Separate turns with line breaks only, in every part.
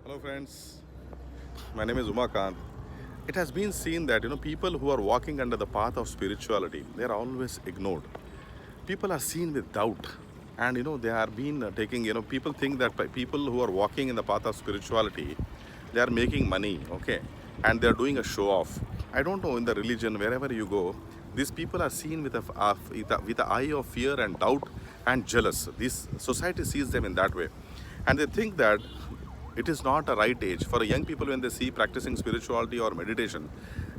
Hello friends, my name is Umakant. It has been seen that people who are walking under the path of spirituality, they are always ignored. People are seen with doubt, and they are being taking. People think that people who are walking in the path of spirituality, they are making money, okay, and they are doing a show off. I don't know, in the religion wherever you go, these people are seen with with a eye of fear and doubt and jealous. This society sees them in that way, and they think that it is not a right age for young people when they see practicing spirituality or meditation,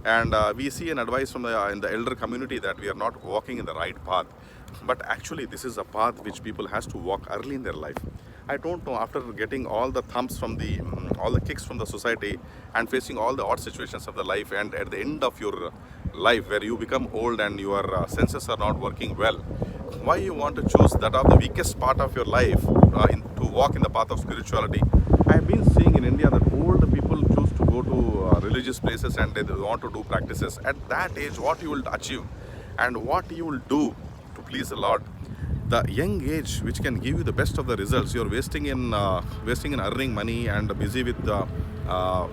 and we see an advice from in the elder community that we are not walking in the right path. But actually this is a path which people has to walk early in their life. I don't know, after getting all the thumps from the all the kicks from the society and facing all the odd situations of the life, and at the end of your life where you become old and your senses are not working well, why you want to choose that of the weakest part of your life to walk in the path of spirituality? I have been seeing in India that old people choose to go to religious places and they want to do practices. At that age, what you will achieve and what you will do to please the Lord. The young age, which can give you the best of the results, you are wasting in earning money and busy with the uh,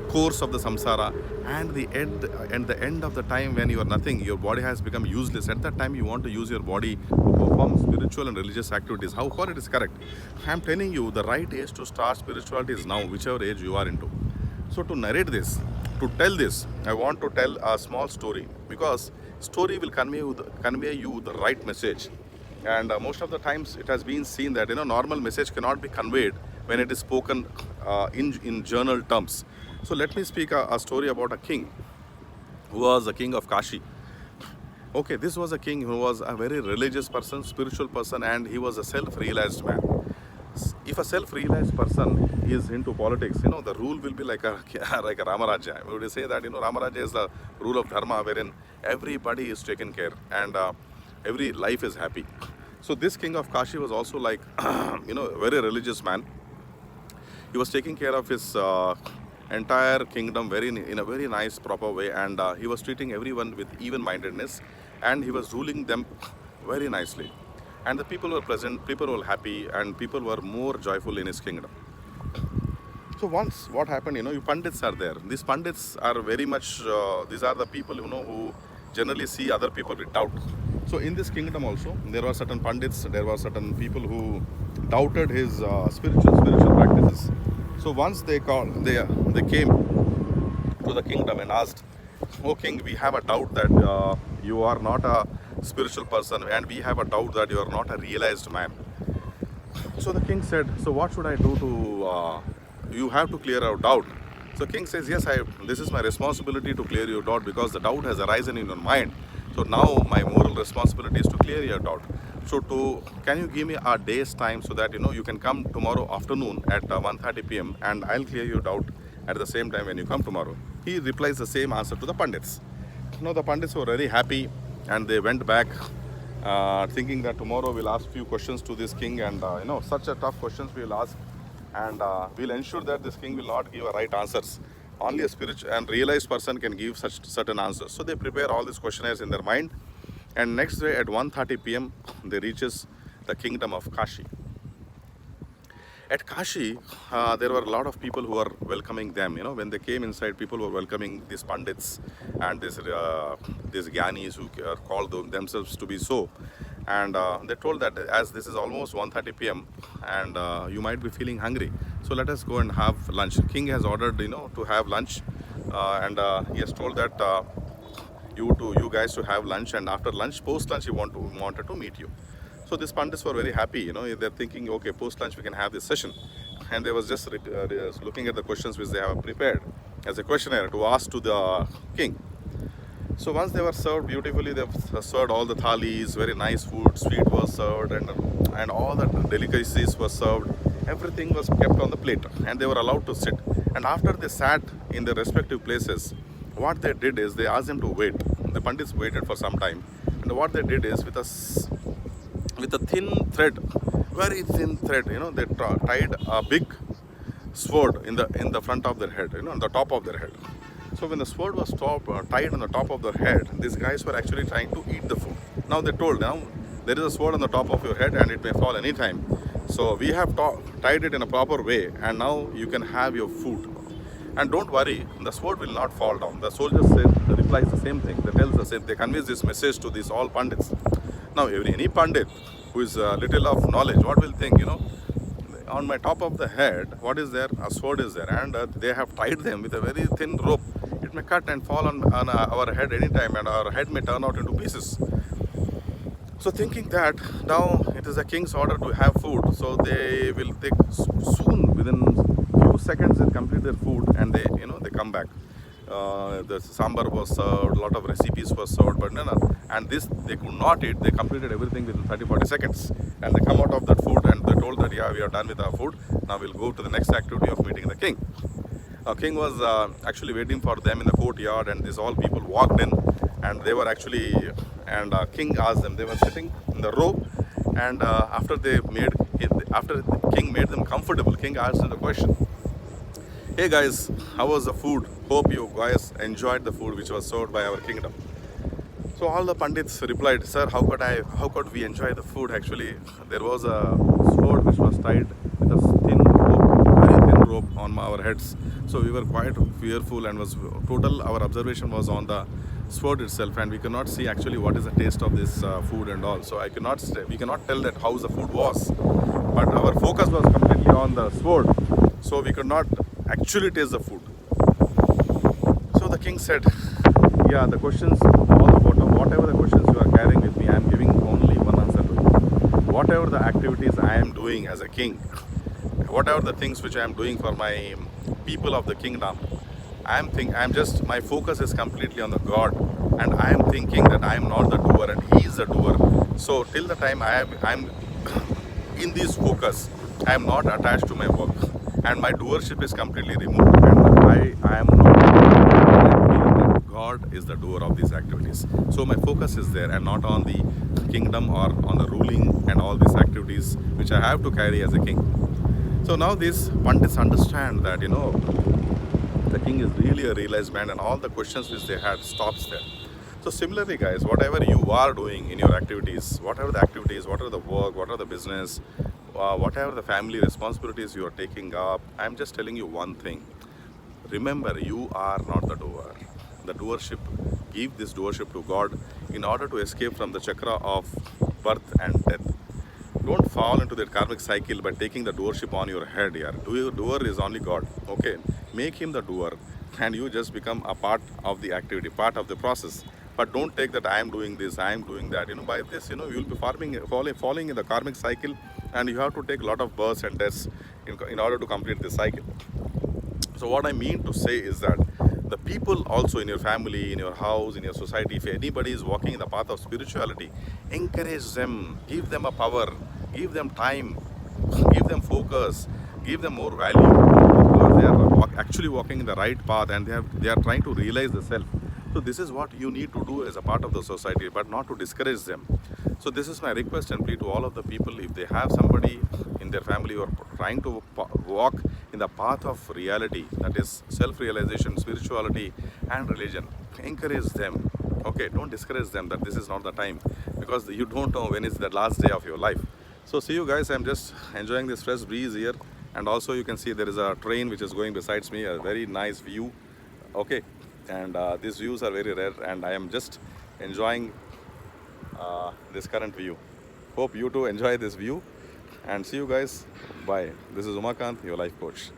course of the samsara, and the end of the time when you are nothing, your body has become useless. At that time you want to use your body to perform spiritual and religious activities. How far it is correct? I am telling you, the right age to start spirituality is now, whichever age you are into. So to narrate this, to tell this, I want to tell a small story, because story will convey you the right message. And most of the times it has been seen that normal message cannot be conveyed when it is spoken in journal terms. So let me speak a story about a king who was the king of Kashi. Okay, this was a king who was a very religious person, spiritual person, and he was a self-realized man. If a self-realized person is into politics, the rule will be like a like a Ramarajya. We would say that Ramarajya is the rule of dharma, wherein everybody is taken care and every life is happy. So this king of Kashi was also like a very religious man. He was taking care of his entire kingdom in a very nice proper way, and he was treating everyone with even mindedness, and he was ruling them very nicely, and the people were pleasant, people were happy, and people were more joyful in his kingdom. So once what happened, you pandits are there. These pandits are very much, these are the people, who generally see other people with doubt. So in this kingdom also, there were certain pandits, there were certain people who doubted his spiritual practices. So once they came to the kingdom and asked, "Oh king, we have a doubt that you are not a spiritual person, and we have a doubt that you are not a realized man." So the king said, "So what should I do to? You have to clear our doubt." So king says, "Yes, this is my responsibility to clear your doubt, because the doubt has arisen in your mind. So now my moral responsibility is to clear your doubt. So can you give me a day's time so that you can come tomorrow afternoon at 1:30 p.m. and I'll clear your doubt at the same time when you come tomorrow." He replies the same answer to the pandits. The pandits were very happy, and they went back thinking that tomorrow we'll ask few questions to this king, and such a tough questions we'll ask, and we'll ensure that this king will not give a right answers. Only a spiritual and realized person can give such certain answers. So they prepare all these questionnaires in their mind, and next day at 1:30 p.m. they reaches the kingdom of Kashi. At Kashi, there were a lot of people who were welcoming them. When they came inside, people were welcoming these pandits and these gyanis who are called themselves to be so. And they told that as this is almost 1:30 p.m. and you might be feeling hungry, so let us go and have lunch. King has ordered, to have lunch, and he has told that you guys to have lunch, and after lunch, post lunch, he wanted to meet you. So these pandits were very happy. They're thinking, okay, post lunch we can have this session, and they was just looking at the questions which they have prepared as a questionnaire to ask to the king. So once they were served beautifully, they served all the thalis, very nice food, sweet was served, and all the delicacies were served. Everything was kept on the plate, and they were allowed to sit. And after they sat in their respective places, what they did is they asked them to wait. The pandits waited for some time, and what they did is with a thin thread, very thin thread, they tied a big sword in the front of their head, on the top of their head. So when the sword was tied on the top of their head, these guys were actually trying to eat the food. Now they told, now there is a sword on the top of your head and it may fall anytime. So we have tied it in a proper way, and now you can have your food. And don't worry, the sword will not fall down. The soldiers replies the same thing. They tells the same. They conveys this message to these all pandits. Now, any pandit who is little of knowledge, what will think? On my top of the head, what is there? A sword is there, and they have tied them with a very thin rope. It may cut and fall on our head anytime, and our head may turn out into pieces. So thinking that now it is the king's order to have food, so they will take soon, within few seconds they complete their food, and they come back. The sambar was served, a lot of recipes were served, but no, and this they could not eat. They completed everything within 30-40 seconds, and they come out of that food and they told that yeah, we are done with our food. Now we'll go to the next activity of meeting the king. King was actually waiting for them in the courtyard, and these all people walked in, and they were actually, and king asked them. They were sitting in the row, and after the king made them comfortable, king asked them the question, hey guys, how was the food? Hope you guys enjoyed the food which was served by our kingdom. So all the pandits replied, sir, how could we enjoy the food? Actually, there was a sword which was tied with a thin rope, very thin rope on our heads. So we were quite fearful, and our observation was on the sword itself, and we could not see actually what is the taste of this food and all. So we cannot tell that how the food was, but our focus was completely on the sword. So we could not actually taste the food. So the king said, yeah, the questions, whatever the questions you are carrying with me, I am giving only one answer to you. Whatever the activities I am doing as a king, whatever the things which I am doing for my people of the kingdom, my focus is completely on the God, and I am thinking that I am not the doer and He is the doer. So till the time I'm in this focus, I am not attached to my work, and my doership is completely removed, and I am not. God is the doer of these activities. So my focus is there, and not on the kingdom or on the ruling and all these activities which I have to carry as a king. So now these pandits understand that the king is really a realized man, and all the questions which they had stops there. So similarly, guys, whatever you are doing in your activities, whatever the activities, whatever the work, whatever the business, whatever the family responsibilities you are taking up, I'm just telling you one thing. Remember, you are not the doer. The doership, give this doership to God in order to escape from the chakra of birth and death. Don't fall into that karmic cycle by taking the doership on your head here. Doer is only God. Okay, make him the doer, and you just become a part of the activity, part of the process. But don't take that I am doing this, I am doing that. By this, you will be falling in the karmic cycle, and you have to take a lot of births and deaths in order to complete this cycle. So what I mean to say is that the people also in your family, in your house, in your society, if anybody is walking in the path of spirituality, encourage them, give them a power, give them time, give them focus, give them more value, because they are actually walking in the right path, and they are trying to realize the self. So this is what you need to do as a part of the society, but not to discourage them. So this is my request and plea to all of the people. If they have somebody in their family who are trying to walk in the path of reality, that is self-realization, spirituality and religion, encourage them. Okay, don't discourage them that this is not the time, because you don't know when is the last day of your life. So see you guys. I'm just enjoying this fresh breeze here, and also you can see there is a train which is going besides me, a very nice view. Okay, and these views are very rare, and I am just enjoying this current view. Hope you too enjoy this view, and see you guys. Bye. This is Umakant, your life coach.